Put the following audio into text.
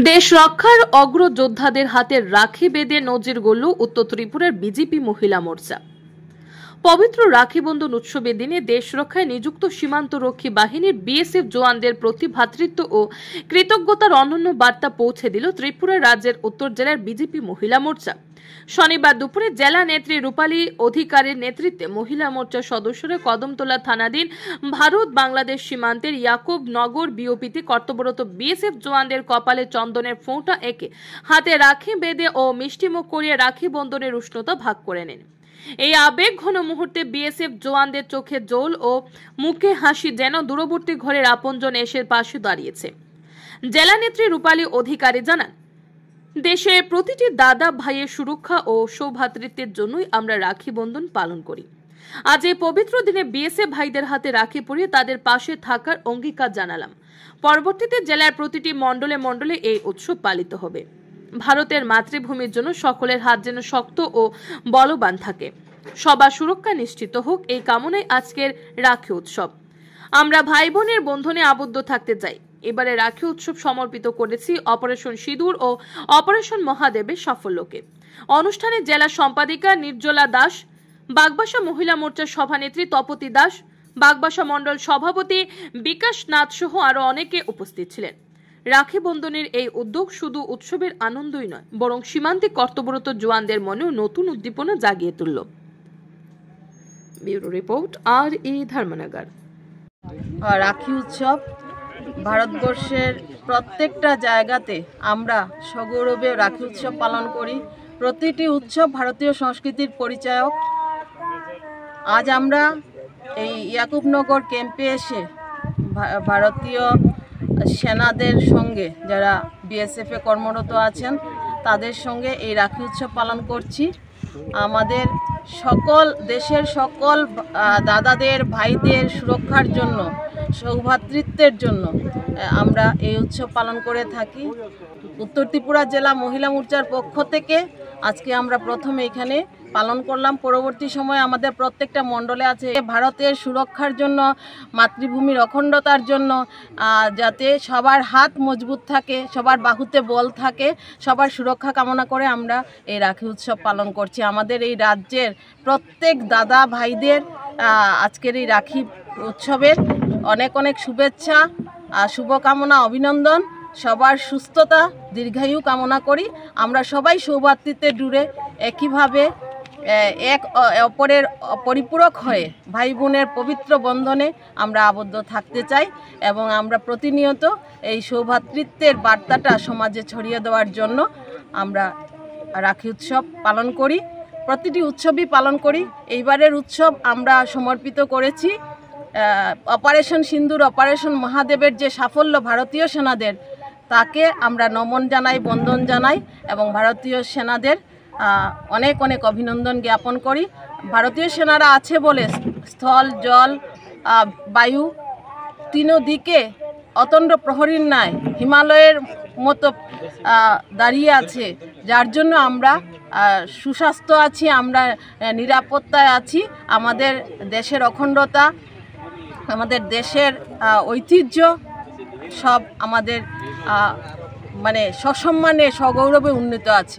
দেশ রক্ষার অগ্রযোদ্ধাদের হাতে রাখি বেঁধে নজির গড়ল উত্তর ত্রিপুরার বিজেপি মহিলা মোর্চা। পবিত্র রাখি বন্ধন উৎসবের দিনে দেশ রক্ষায় নিযুক্ত সীমান্তরক্ষী বাহিনীর বিএসএফ জওয়ানদের প্রতি ভ্রাতৃত্ব ও কৃতজ্ঞতার অনন্য বার্তা পৌঁছে দিল ত্রিপুরা রাজ্যের উত্তর জেলার বিজেপি মহিলা মোর্চা। শনিবার দুপুরে জেলা নেত্রী রূপালী অধিকারীর নেতৃত্বে মহিলা মোর্চার সদস্যরা কদমতলা থানাধীন ভারত বাংলাদেশ সীমান্তের ইয়াকুব নগর বিওপিতে কর্তব্যরত বিএসএফ জওয়ানদের কপালে চন্দনের ফোঁটা এঁকে হাতে রাখি বেঁধে ও মিষ্টিমুখ করিয়ে রাখি বন্ধনের উষ্ণতা ভাগ করে নেন। এই আবেগ ঘন মুহূর্তে বিএসএফ জওয়ানদের চোখে জল ও মুখে হাসি যেন দূরবর্তী ঘরের আপনজন এসে পাশে দাঁড়িয়েছে। জেলা নেত্রী রূপালী অধিকারী জানান, দেশের প্রতিটি দাদা ভাইয়ের সুরক্ষা ও সৌভ্রাতৃত্বের জন্যই আমরা রাখি বন্ধন পালন করি। আজ এই পবিত্র দিনে বিএসএফ ভাইদের হাতে রাখি পরিয়ে তাদের পাশে থাকার অঙ্গীকার জানালাম। পরবর্তীতে জেলার প্রতিটি মণ্ডলে মণ্ডলে এই উৎসব পালিত হবে। ভারতের মাতৃভূমির জন্য সকলের হাত যেন শক্ত ও বলবান থাকে, সবার সুরক্ষা নিশ্চিত হোক, এই কামনায় আজকের রাখি উৎসব। আমরা ভাই বোনের বন্ধনে আবদ্ধ থাকতে চাই। এবারে রাখি উৎসব সমর্পিত করেছি অপারেশন সিঁদুর ও অপারেশন মহাদেবের সাফল্যকে। অনুষ্ঠানে জেলা সম্পাদিকা নির্জলা দাস, বাগবাসা মহিলা মোর্চার সভানেত্রী তপতি দাস, বাগবাসা মণ্ডল সভাপতি বিকাশ নাথ সহ আরো অনেকে উপস্থিত ছিলেন। রাখি বন্ধনের এই উদ্যোগ শুধু উৎসবের আনন্দই নয়, বরং সীমান্তে কর্তব্যরত জওয়ানদের মনেও নতুন উদ্দীপনা জাগিয়ে তুলল। ব্যুরো রিপোর্ট, আর.ই. ধর্মনগর। রাখি উৎসব ভারতবর্ষের প্রত্যেকটা জায়গাতে আমরা সগৌরবে রাখি উৎসব পালন করি। প্রতিটি উৎসব ভারতীয় সংস্কৃতির পরিচায়ক। আজ আমরা এই ইয়াকুবনগর ক্যাম্পে এসে ভারতীয় সেনাদের সঙ্গে, যারা বিএসএফে কর্মরত আছেন, তাদের সঙ্গে এই রাখি উৎসব পালন করছি। আমাদের সকল দেশের সকল দাদাদের ভাইদের সুরক্ষার জন্য, সৌভ্রাতৃত্বের জন্য আমরা এই উৎসব পালন করে থাকি। উত্তর ত্রিপুরা জেলা মহিলা মোর্চার পক্ষ থেকে আজকে আমরা প্রথমে এখানে পালন করলাম। পরবর্তী সময়ে আমাদের প্রত্যেকটা মণ্ডলে আছে ভারতের সুরক্ষার জন্য, মাতৃভূমির অখণ্ডতার জন্য, যাতে সবার হাত মজবুত থাকে, সবার বাহুতে বল থাকে, সবার সুরক্ষা কামনা করে আমরা এই রাখি উৎসব পালন করছি। আমাদের এই রাজ্যের প্রত্যেক দাদা ভাইদের আজকের এই রাখি উৎসবের অনেক অনেক শুভেচ্ছা, শুভকামনা, অভিনন্দন। সবার সুস্থতা, দীর্ঘায়ু কামনা করি। আমরা সবাই সৌভ্রাতৃত্বের ডুরে একইভাবে এক অপরের পরিপূরক হয়ে ভাই বোনের পবিত্র বন্ধনে আমরা আবদ্ধ থাকতে চাই এবং আমরা প্রতিনিয়ত এই সৌভ্রাতৃত্বের বার্তাটা সমাজে ছড়িয়ে দেওয়ার জন্য আমরা রাখি উৎসব পালন করি। প্রতিটি উৎসবই পালন করি। এইবারের উৎসব আমরা সমর্পিত করেছি অপারেশন সিঁদুর, অপারেশন মহাদেবের যে সাফল্য ভারতীয় সেনাদের, তাকে আমরা নমন জানাই, বন্দন জানাই এবং ভারতীয় সেনাদের অনেক অনেক অভিনন্দন জ্ঞাপন করি। ভারতীয় সেনারা আছে বলে স্থল, জল, বায়ু তিন দিকে অতন্দ্র প্রহরীর ন্যায় হিমালয়ের মতো দাঁড়িয়ে আছে, যার জন্য আমরা সুস্বাস্থ্য আছি, আমরা নিরাপত্তায় আছি। আমাদের দেশের অখণ্ডতা, আমাদের দেশের ঐতিহ্য সব আমাদের সসম্মানে সগৌরবে উন্নীত আছে।